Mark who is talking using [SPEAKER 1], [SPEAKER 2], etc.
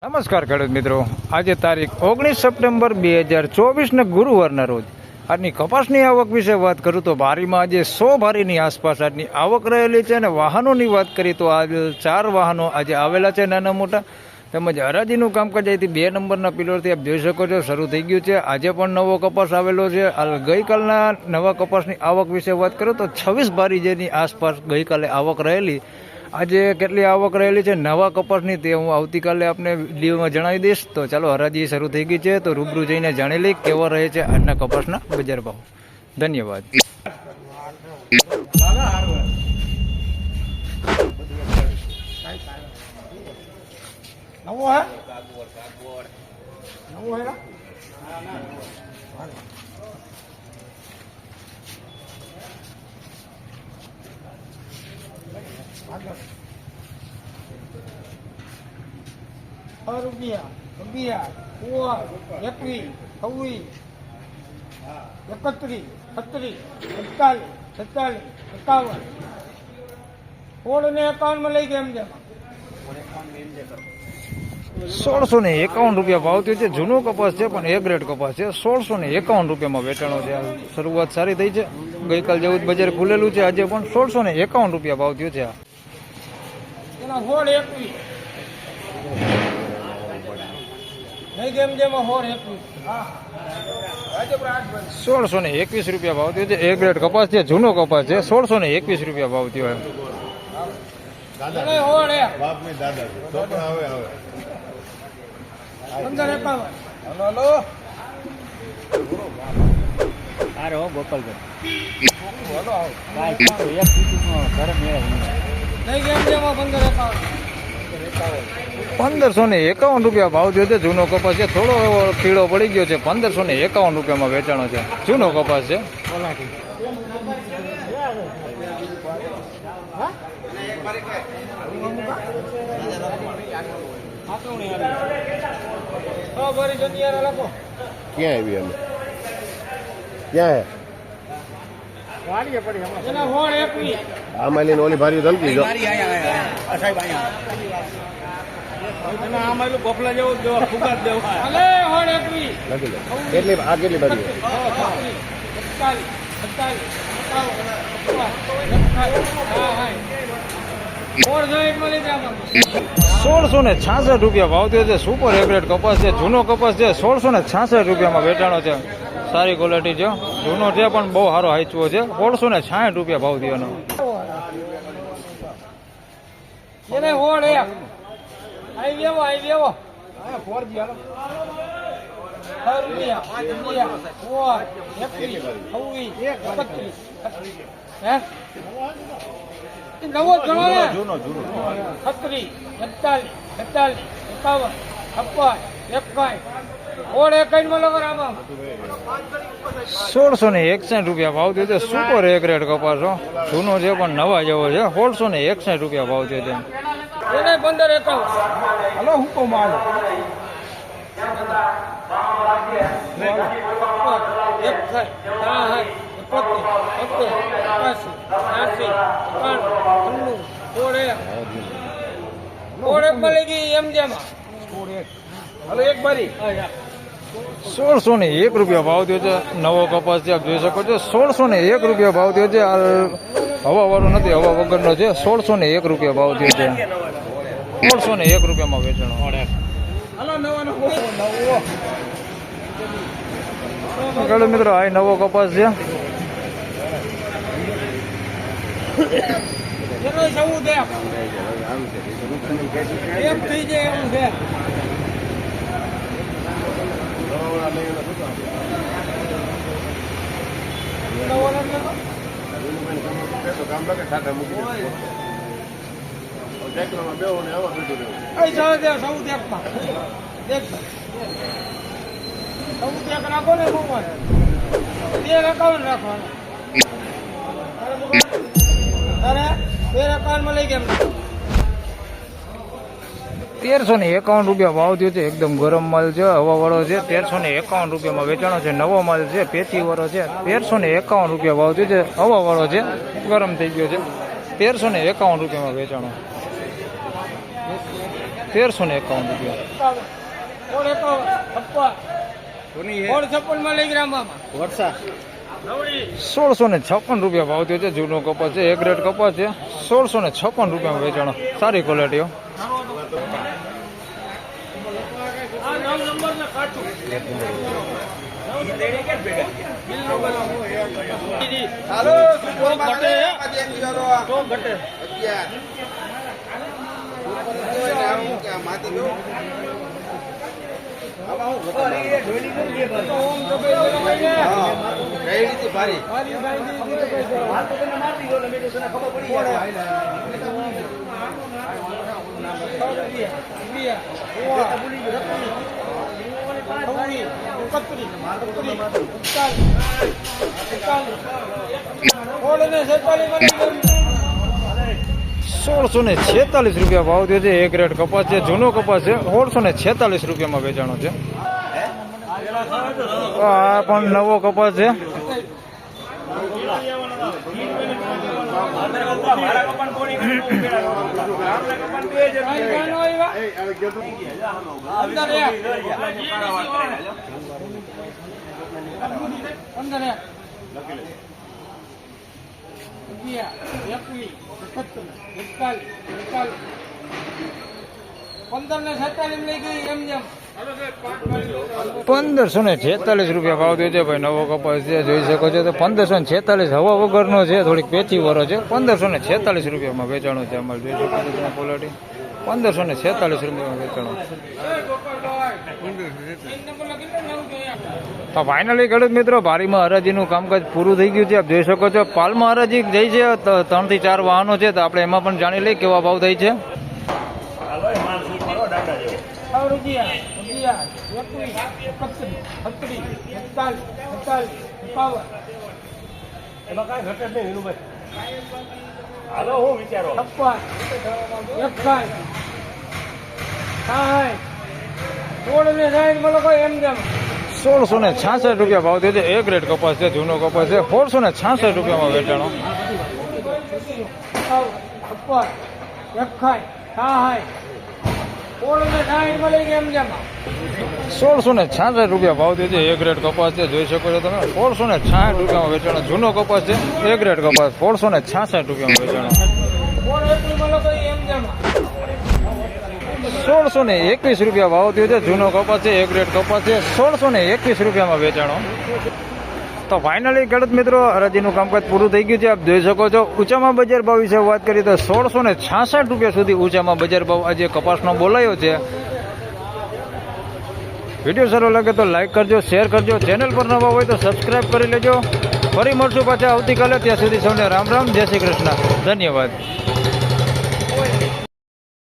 [SPEAKER 1] નમસ્કાર ખેડૂત મિત્રો, આજે તારીખ 19 સપ્ટેમ્બર 2024 ગુરુવારના રોજ આજની કપાસની આવક વિશે વાત કરું તો બારીમાં આજે 100 બારીની આસપાસ આજની આવક રહેલી છે. અને વાહનોની વાત કરીએ તો આજે 4 વાહનો આજે આવેલા છે, નાના મોટા. તેમજ હરાજીનું કામકાજ અહીંથી 2 નંબરના પિલરથી આપ જોઈ શકો છો શરૂ થઈ ગયું છે. આજે પણ નવો કપાસ આવેલો છે. ગઈકાલના નવા કપાસની આવક વિશે વાત કરું તો 26 બારી જેની આસપાસ ગઈકાલે આવક રહેલી. આજે કેટલી આવક રહેલી છે નવા કપાસની તે હું આવતીકાલે આપને વિડીયોમાં જણાવી દઈશ. તો ચાલો, હરાજી શરૂ થઈ ગઈ છે તો રૂબરૂ જઈને જાણી લઈ કેવા રહે છે આજના કપાસના બજાર ભાવ. ધન્યવાદ.
[SPEAKER 2] રૂપિયા 11 21 26 31 32 41 47 51 ને 51 માં લઈ ગયા એમ
[SPEAKER 1] 1651 રૂપિયા ભાવ થયો છે. જૂનો કપાસ છે પણ એ ગ્રેડ કપાસ છે. 1651 રૂપિયામાં વેચાણો છે. શરૂઆત સારી થઈ છે. ગઈકાલ જેવું જ બજાર ખુલેલું છે. આજે પણ 1651 રૂપિયા ભાવ થયો છે.
[SPEAKER 2] એના 16
[SPEAKER 1] 1621 રૂપિયા ભાવ થયો છે. એ ગ્રેડ કપાસ છે, જૂનો કપાસ છે. 1621 રૂપિયા ભાવ થયો. ₹1551 રૂપિયા ભાવ થયો છે. જૂનો કપાસ છે, થોડો એવો ખીડો પડી ગયો છે. 1551 રૂપિયામાં વેચાણો છે. જૂનો કપાસ છે.
[SPEAKER 3] ક્યાં આવી અમે ક્યાં આમાં લઈને ઓલી ભારી ધલકી જો
[SPEAKER 2] ગોપલા જેવું ફુગાત દેવું
[SPEAKER 3] કેટલી આ કેટલી ભારી
[SPEAKER 1] 1666 રૂપિયા ભાવ થયો છે. સુપર એગ્રેડ કપાસ છે, જૂનો કપાસ છે. 1666 રૂપિયામાં વેચાણો છે. સારી ક્વોલિટી છે. જૂનો છે પણ બહુ સારો હાઈચવો છે. 1660 રૂપિયા ભાવ થયો.
[SPEAKER 2] નવો જણો ને 36 47 47 51
[SPEAKER 1] 1661 રૂપિયા ભાવ થયો છે. સુપર એ ગ્રેડ કપાસ જૂનો છે પણ નવા જેવો છે. 1661 રૂપિયા ભાવ થયો છે.
[SPEAKER 2] 1551 હલો હુકો માલ એક બારી
[SPEAKER 1] 1601 રૂપિયા ભાવ થયો છે. નવો કપાસ છે, આપ જોઈ શકો છો. 1601 રૂપિયા ભાવ થયો છે. હવા વાળો નથી, હવા વગરનો છે. 1601 રૂપિયા ભાવ થયો છે. 1601 રૂપિયામાં વેચાણો. ખેડૂત મિત્રો, આ નવો કપાસ છે.
[SPEAKER 2] રાખો ને રાખવાનું
[SPEAKER 1] 1351 રૂપિયા ભાવ થયો છે. એકદમ ગરમ માલ છે, હવા વાળો છે. 1351 રૂપિયામાં વેચાણો છે. નવો માલ છે, પેચી વાળો છે. 1351 રૂપિયા ભાવ થયો છે. હવા વાળો છે, ગરમ થઈ ગયો છે. 1351 રૂપિયામાં વેચાણો. 1351 રૂપિયા.
[SPEAKER 2] 56 માં લઈ ગયા મામા.
[SPEAKER 3] વર્ષા
[SPEAKER 1] 1656 રૂપિયા ભાવ થયો છે. જૂનો કપાસ છે, એક રેટ કપાસ છે. 1656 રૂપિયામાં વેચાણો. સારી ક્વોલિટીઓ.
[SPEAKER 2] હાલો સુપર ઘટે તો ઘટે
[SPEAKER 1] 1646 રૂપિયા ભાવ થયો છે. એક રેટ કપાસ છે, જૂનો કપાસ છે. 1646 રૂપિયામાં વેચાણો છે. આ પણ નવો કપાસ છે. ₹1546 રૂપિયા ભાવ થયો છે ભાઈ. નવો કપાસ છે, જોઈ શકો છો. તો 1546 હવા વગરનો છે, થોડીક પેચી વરો છે. 1546 રૂપિયામાં વેચાણો છે. અમારે જોઈ શકો છો ક્વોલિટી. 1546 રૂપિયામાં વેચાણો. તો ફાઇનલી ખેડૂત મિત્રો, બારીમાં હરાજીનું કામકાજ પૂરું થઈ ગયું છે. આપ જોઈ શકો છો. પાલમાં હરાજી જઈ છે, તો 3 થી 4 વાહનો છે. તો આપણે એમાં પણ જાણી લઈએ કેવા ભાવ થઈ છે.
[SPEAKER 2] હાલો હું વિચારો
[SPEAKER 1] 1666 રૂપિયા ભાવ થયો છે. એક રેટ કપાસ છે, જૂનો કપાસ છે. 1666 રૂપિયામાં વેચાણો. 1666 રૂપિયા ભાવ થયો છે. એક રેટ કપાસ છે, જોઈ શકો છો તમે. 1666 રૂપિયામાં વેચાણો. જૂનો કપાસ છે, એક રેટ કપાસ. 1666 રૂપિયામાં વેચાણો. 1621 રૂપિયા ભાવ થયો છે. જૂનો કપાસ છે, એક રેટ કપાસ છે. 1621 રૂપિયામાં વેચાણો. તો ફાઇનલી ખેડૂત મિત્રો, હરાજીનું કામકાજ પૂરું થઈ ગયું છે. આપ જોઈ શકો છો. ઊંચામાં બજાર ભાવ વિશે વાત કરીએ તો 1666 રૂપિયા સુધી ઊંચામાં બજાર ભાવ આજે કપાસનો બોલાયો છે. વિડીયો સારો લાગે તો લાઈક કરજો, શેર કરજો. ચેનલ પર નવા હોય તો સબસ્ક્રાઈબ કરી લેજો. ફરી મળશું પાછા આવતીકાલે. ત્યાં સુધી સૌને રામ રામ, જય શ્રી કૃષ્ણ, ધન્યવાદ.